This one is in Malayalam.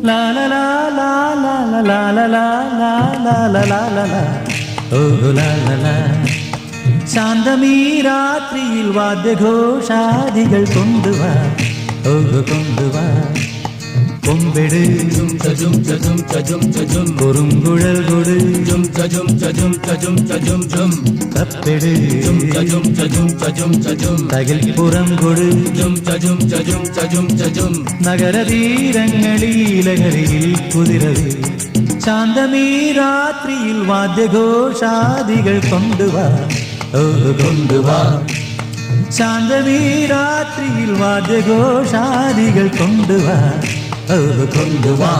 La la la la la la la la la la la la la la. Oh la la la. ശാന്തമീ രാത്രിയിൽ വാദ്യഘോഷാദികൾ കൊണ്ടുവാ കൊണ്ടുവാ കൊമ്പെട് കുറുങ്കുഴൽ കൊട് തപ്പെട് തകിൽപ്പുറം കൊട് നഗരതീരങ്ങളിലഹരിയിൽ കുതിരവേ ശാന്തമീ രാത്രിയിൽ വാദ്യഘോഷാദികൾ കൊണ്ടുവാ കൊണ്ടുവാ ശാന്തമീ രാത്രിയിൽ വാദ്യഘോഷാദികൾ കൊണ്ടുവാ കൊണ്ടുവാ